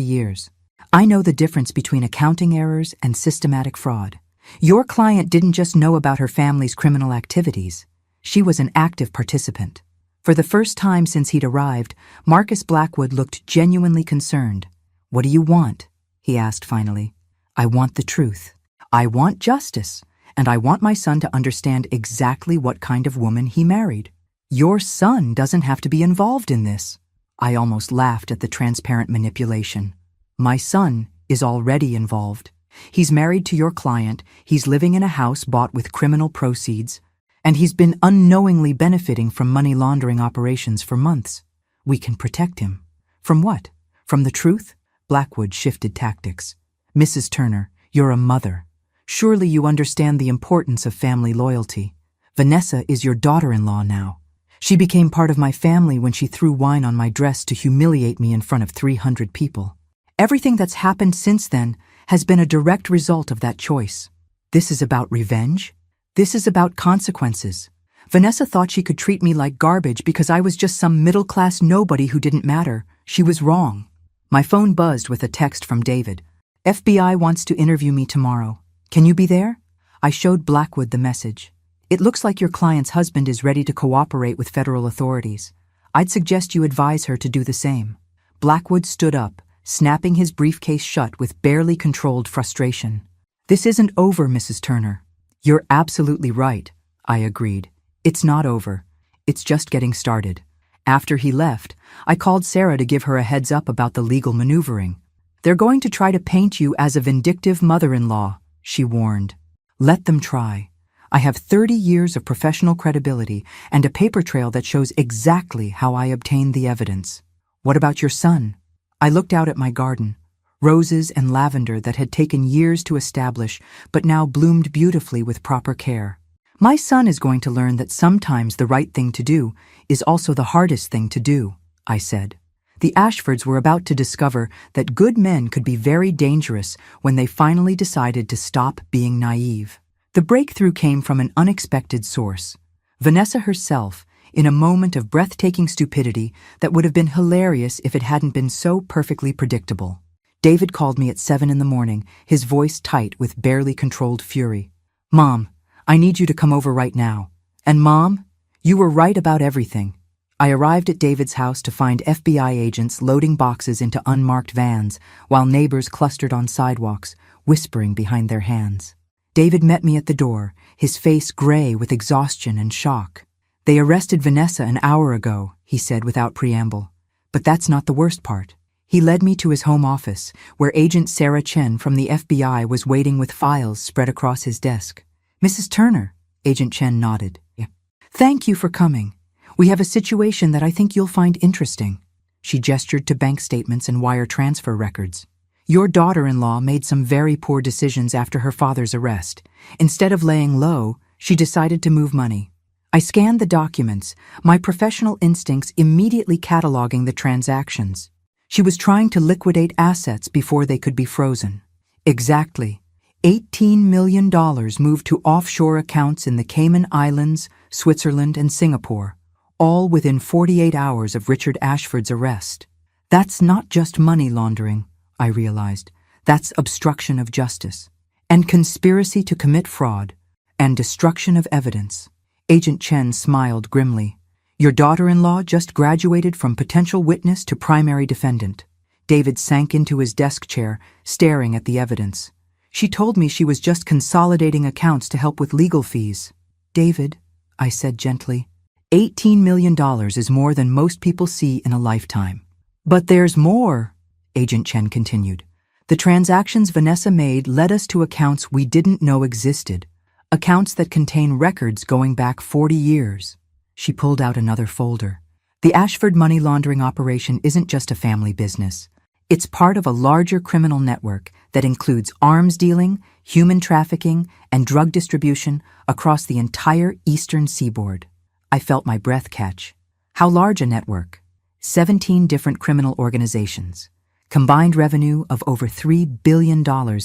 A: years. I know the difference between accounting errors and systematic fraud. Your client didn't just know about her family's criminal activities. She was an active participant. For the first time since he'd arrived, Marcus Blackwood looked genuinely concerned. "What do you want?" he asked finally. "I want the truth. I want justice. And I want my son to understand exactly what kind of woman he married." "Your son doesn't have to be involved in this." I almost laughed at the transparent manipulation. "My son is already involved. He's married to your client, he's living in a house bought with criminal proceeds, and he's been unknowingly benefiting from money laundering operations for months. We can protect him." "From what? From the truth?" Blackwood shifted tactics. "Mrs. Turner, you're a mother. Surely you understand the importance of family loyalty. Vanessa is your daughter-in-law now. She became part of my family when she threw wine on my dress to humiliate me in front of 300 people. Everything that's happened since then has been a direct result of that choice. This is about revenge. This is about consequences. Vanessa thought she could treat me like garbage because I was just some middle-class nobody who didn't matter. She was wrong. My phone buzzed with a text from David. FBI wants to interview me tomorrow. Can you be there? I showed Blackwood the message. It looks like your client's husband is ready to cooperate with federal authorities. I'd suggest you advise her to do the same. Blackwood stood up, snapping his briefcase shut with barely controlled frustration. This isn't over, Mrs. Turner. You're absolutely right, I agreed. It's not over. It's just getting started. After he left, I called Sarah to give her a heads up about the legal maneuvering. They're going to try to paint you as a vindictive mother-in-law, she warned. Let them try. I have 30 years of professional credibility and a paper trail that shows exactly how I obtained the evidence. What about your son? I looked out at my garden. Roses and lavender that had taken years to establish but now bloomed beautifully with proper care. My son is going to learn that sometimes the right thing to do is also the hardest thing to do, I said. The Ashfords were about to discover that good men could be very dangerous when they finally decided to stop being naive. The breakthrough came from an unexpected source. Vanessa herself, in a moment of breathtaking stupidity that would have been hilarious if it hadn't been so perfectly predictable. David called me at 7 a.m, his voice tight with barely controlled fury. Mom, I need you to come over right now. And Mom, you were right about everything. I arrived at David's house to find FBI agents loading boxes into unmarked vans while neighbors clustered on sidewalks, whispering behind their hands. David met me at the door, his face gray with exhaustion and shock. They arrested Vanessa an hour ago, he said without preamble. But that's not the worst part. He led me to his home office, where Agent Sarah Chen from the FBI was waiting with files spread across his desk. Mrs. Turner, Agent Chen nodded. Yeah. Thank you for coming. We have a situation that I think you'll find interesting. She gestured to bank statements and wire transfer records. Your daughter-in-law made some very poor decisions after her father's arrest. Instead of laying low, she decided to move money. I scanned the documents, my professional instincts immediately cataloging the transactions. She was trying to liquidate assets before they could be frozen. Exactly. $18 million moved to offshore accounts in the Cayman Islands, Switzerland, and Singapore, all within 48 hours of Richard Ashford's arrest. That's not just money laundering, I realized. That's obstruction of justice, and conspiracy to commit fraud, and destruction of evidence. Agent Chen smiled grimly. Your daughter-in-law just graduated from potential witness to primary defendant. David sank into his desk chair, staring at the evidence. She told me she was just consolidating accounts to help with legal fees. David, I said gently, $18 million is more than most people see in a lifetime. But there's more, Agent Chen continued. The transactions Vanessa made led us to accounts we didn't know existed, accounts that contain records going back 40 years. She pulled out another folder. The Ashford money laundering operation isn't just a family business. It's part of a larger criminal network that includes arms dealing, human trafficking, and drug distribution across the entire eastern seaboard. I felt my breath catch. How large a network? 17 different criminal organizations. Combined revenue of over $3 billion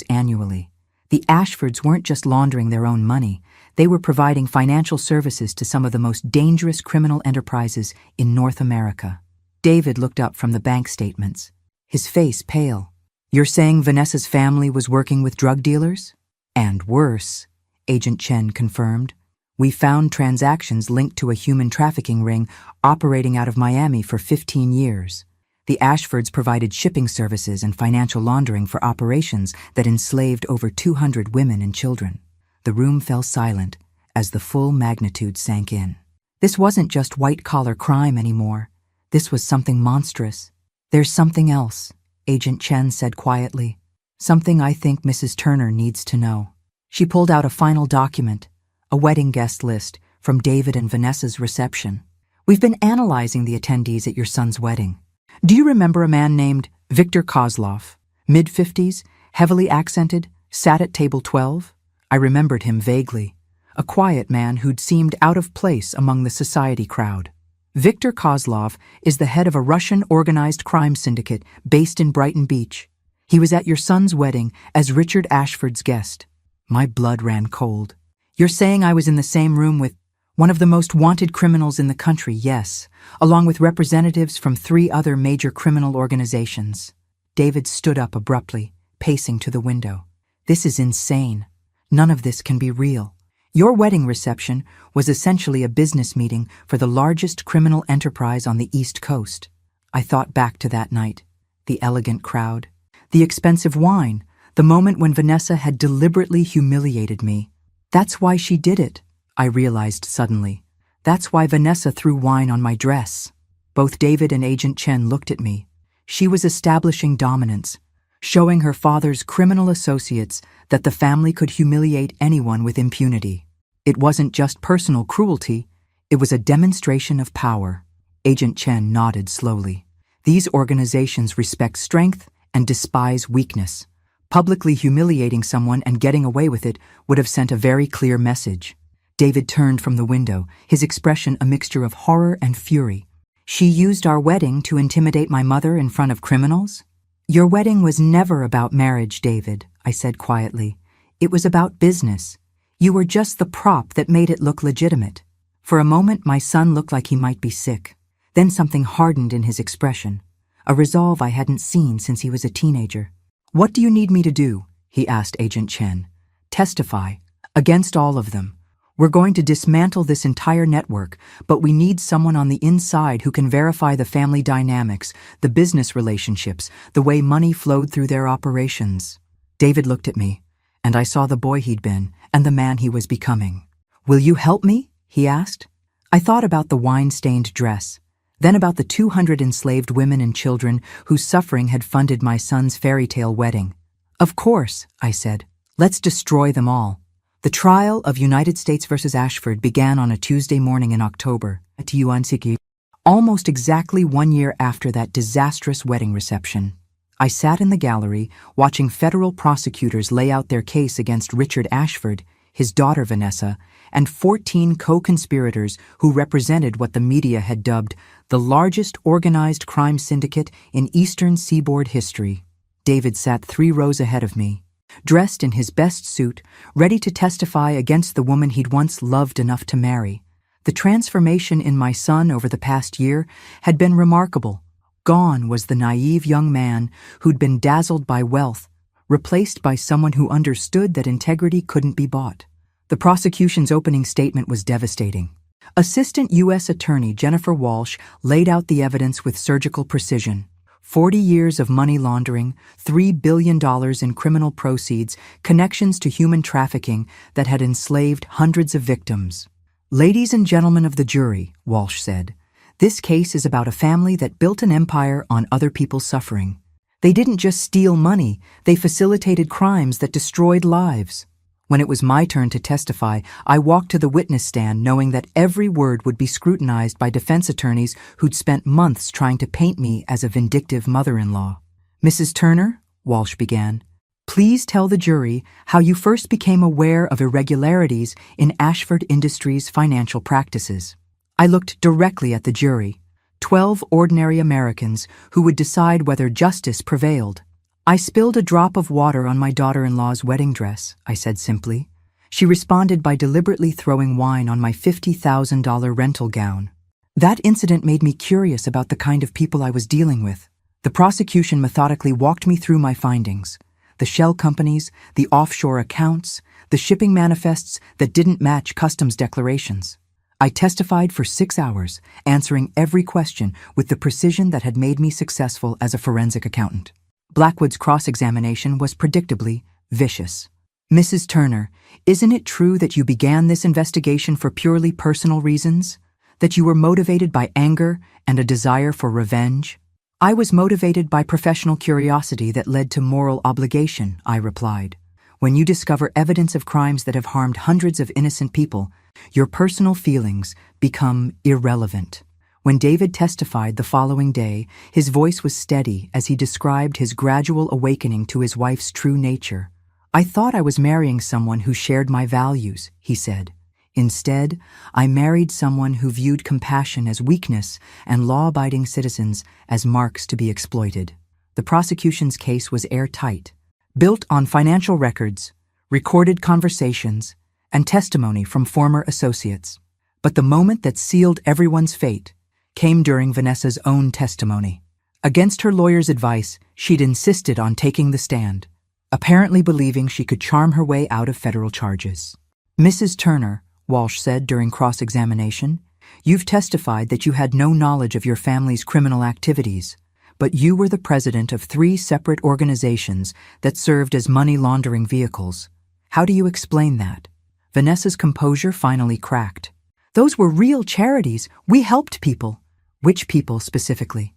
A: annually. The Ashfords weren't just laundering their own money. They were providing financial services to some of the most dangerous criminal enterprises in North America. David looked up from the bank statements, his face pale. You're saying Vanessa's family was working with drug dealers? And worse, Agent Chen confirmed. We found transactions linked to a human trafficking ring operating out of Miami for 15 years. The Ashfords provided shipping services and financial laundering for operations that enslaved over 200 women and children. The room fell silent as the full magnitude sank in. This wasn't just white-collar crime anymore. This was something monstrous. There's something else, Agent Chen said quietly. Something I think Mrs. Turner needs to know. She pulled out a final document, a wedding guest list from David and Vanessa's reception. We've been analyzing the attendees at your son's wedding. Do you remember a man named Victor Kozlov, mid-50s, heavily accented, sat at table 12? I remembered him vaguely. A quiet man who'd seemed out of place among the society crowd. Viktor Kozlov is the head of a Russian organized crime syndicate based in Brighton Beach. He was at your son's wedding as Richard Ashford's guest. My blood ran cold. You're saying I was in the same room with one of the most wanted criminals in the country, yes, along with representatives from 3 other major criminal organizations. David stood up abruptly, pacing to the window. This is insane. None of this can be real. Your wedding reception was essentially a business meeting for the largest criminal enterprise on the East Coast. I thought back to that night. The elegant crowd. The expensive wine. The moment when Vanessa had deliberately humiliated me. That's why she did it, I realized suddenly. That's why Vanessa threw wine on my dress. Both David and Agent Chen looked at me. She was establishing dominance, showing her father's criminal associates that the family could humiliate anyone with impunity. It wasn't just personal cruelty, it was a demonstration of power. Agent Chen nodded slowly. These organizations respect strength and despise weakness. Publicly humiliating someone and getting away with it would have sent a very clear message. David turned from the window, his expression a mixture of horror and fury. She used our wedding to intimidate my mother in front of criminals? Your wedding was never about marriage, David, I said quietly. It was about business. You were just the prop that made it look legitimate. For a moment, my son looked like he might be sick. Then something hardened in his expression, a resolve I hadn't seen since he was a teenager. What do you need me to do? He asked Agent Chen. Testify. Against all of them. We're going to dismantle this entire network, but we need someone on the inside who can verify the family dynamics, the business relationships, the way money flowed through their operations. David looked at me, and I saw the boy he'd been and the man he was becoming. Will you help me? He asked. I thought about the wine-stained dress, then about the 200 enslaved women and children whose suffering had funded my son's fairy tale wedding. Of course, I said. Let's destroy them all. The trial of United States versus Ashford began on a Tuesday morning in October at Yuansiki, almost exactly 1 year after that disastrous wedding reception. I sat in the gallery watching federal prosecutors lay out their case against Richard Ashford, his daughter Vanessa, and 14 co-conspirators who represented what the media had dubbed the largest organized crime syndicate in Eastern Seaboard history. David sat 3 rows ahead of me, dressed in his best suit, ready to testify against the woman he'd once loved enough to marry. The transformation in my son over the past year had been remarkable. Gone was the naive young man who'd been dazzled by wealth, replaced by someone who understood that integrity couldn't be bought. The prosecution's opening statement was devastating. Assistant U.S. Attorney Jennifer Walsh laid out the evidence with surgical precision. 40 years of money laundering, $3 billion in criminal proceeds, connections to human trafficking that had enslaved hundreds of victims. Ladies and gentlemen of the jury, Walsh said, this case is about a family that built an empire on other people's suffering. They didn't just steal money, they facilitated crimes that destroyed lives. When it was my turn to testify, I walked to the witness stand knowing that every word would be scrutinized by defense attorneys who'd spent months trying to paint me as a vindictive mother-in-law. Mrs. Turner, Walsh began, please tell the jury how you first became aware of irregularities in Ashford Industries' financial practices. I looked directly at the jury, 12 ordinary Americans who would decide whether justice prevailed. I spilled a drop of water on my daughter-in-law's wedding dress, I said simply. She responded by deliberately throwing wine on my $50,000 rental gown. That incident made me curious about the kind of people I was dealing with. The prosecution methodically walked me through my findings. The shell companies, the offshore accounts, the shipping manifests that didn't match customs declarations. I testified for 6 hours, answering every question with the precision that had made me successful as a forensic accountant. Blackwood's cross-examination was predictably vicious. Mrs. Turner, isn't it true that you began this investigation for purely personal reasons? That you were motivated by anger and a desire for revenge? I was motivated by professional curiosity that led to moral obligation, I replied. When you discover evidence of crimes that have harmed hundreds of innocent people, your personal feelings become irrelevant. When David testified the following day, his voice was steady as he described his gradual awakening to his wife's true nature. "I thought I was marrying someone who shared my values," he said. "Instead, I married someone who viewed compassion as weakness and law-abiding citizens as marks to be exploited." The prosecution's case was airtight, built on financial records, recorded conversations, and testimony from former associates. But the moment that sealed everyone's fate came during Vanessa's own testimony. Against her lawyer's advice, she'd insisted on taking the stand, apparently believing she could charm her way out of federal charges. "Mrs. Turner," Walsh said during cross-examination, "you've testified that you had no knowledge of your family's criminal activities, but you were the president of 3 separate organizations that served as money laundering vehicles. How do you explain that?" Vanessa's composure finally cracked. "Those were real charities. We helped people." "Which people specifically?"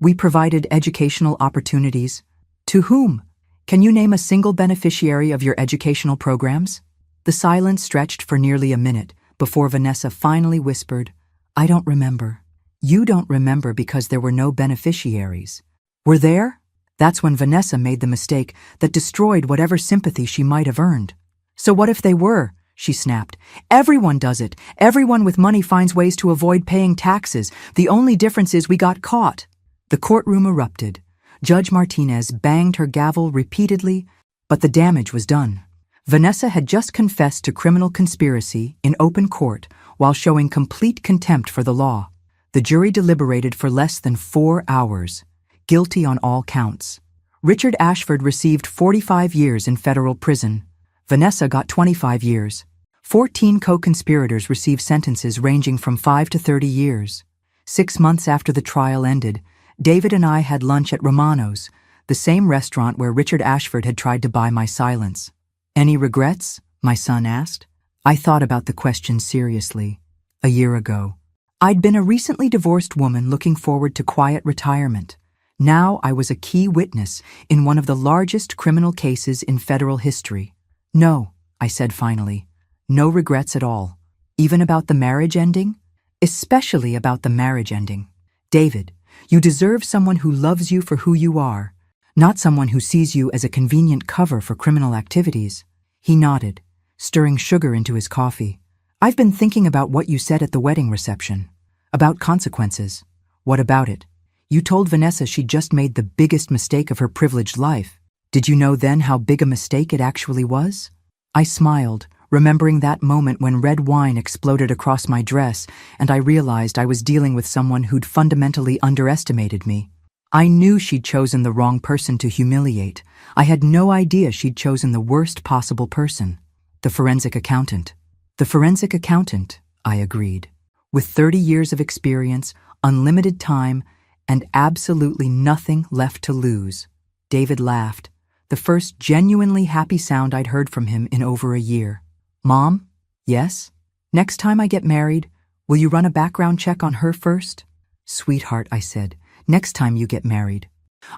A: We provided educational opportunities." "To whom? Can you name a single beneficiary of your educational programs?" The silence stretched for nearly a minute before Vanessa finally whispered, "I don't remember." "You don't remember because there were no beneficiaries. Were there?" That's when Vanessa made the mistake that destroyed whatever sympathy she might have earned. "So what if they were?" she snapped. "Everyone does it. Everyone with money finds ways to avoid paying taxes. The only difference is we got caught." The courtroom erupted. Judge Martinez banged her gavel repeatedly, but the damage was done. Vanessa had just confessed to criminal conspiracy in open court while showing complete contempt for the law. The jury deliberated for less than 4 hours, guilty on all counts. Richard Ashford received 45 years in federal prison. Vanessa got 25 years. 14 co-conspirators received sentences ranging from 5 to 30 years. 6 months after the trial ended, David and I had lunch at Romano's, the same restaurant where Richard Ashford had tried to buy my silence. "Any regrets?" my son asked. I thought about the question seriously. A year ago, I'd been a recently divorced woman looking forward to quiet retirement. Now I was a key witness in one of the largest criminal cases in federal history. "No," I said finally. "No regrets at all. Even about the marriage ending?" "Especially about the marriage ending. David, you deserve someone who loves you for who you are, not someone who sees you as a convenient cover for criminal activities." He nodded, stirring sugar into his coffee. "I've been thinking about what you said at the wedding reception. About consequences." "What about it?" "You told Vanessa she'd just made the biggest mistake of her privileged life. Did you know then how big a mistake it actually was?" I smiled, remembering that moment when red wine exploded across my dress and I realized I was dealing with someone who'd fundamentally underestimated me. I knew she'd chosen the wrong person to humiliate. I had no idea she'd chosen the worst possible person. The forensic accountant. "The forensic accountant," I agreed. "With 30 years of experience, unlimited time, and absolutely nothing left to lose." David laughed, the first genuinely happy sound I'd heard from him in over a year. "Mom?" "Yes?" "Next time I get married, will you run a background check on her first?" "Sweetheart," I said, "next time you get married.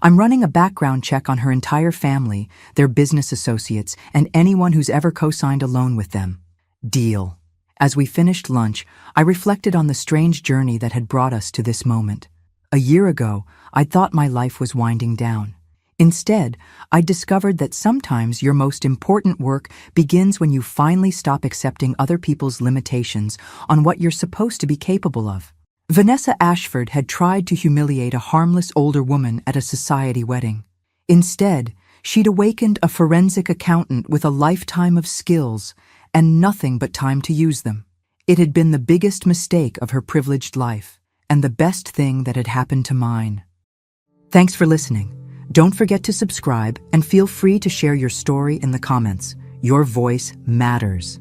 A: I'm running a background check on her entire family, their business associates, and anyone who's ever co-signed a loan with them." "Deal." As we finished lunch, I reflected on the strange journey that had brought us to this moment. A year ago, I'd thought my life was winding down. Instead, I discovered that sometimes your most important work begins when you finally stop accepting other people's limitations on what you're supposed to be capable of. Vanessa Ashford had tried to humiliate a harmless older woman at a society wedding. Instead, she'd awakened a forensic accountant with a lifetime of skills and nothing but time to use them. It had been the biggest mistake of her privileged life, and the best thing that had happened to mine. Thanks for listening. Don't forget to subscribe and feel free to share your story in the comments. Your voice matters.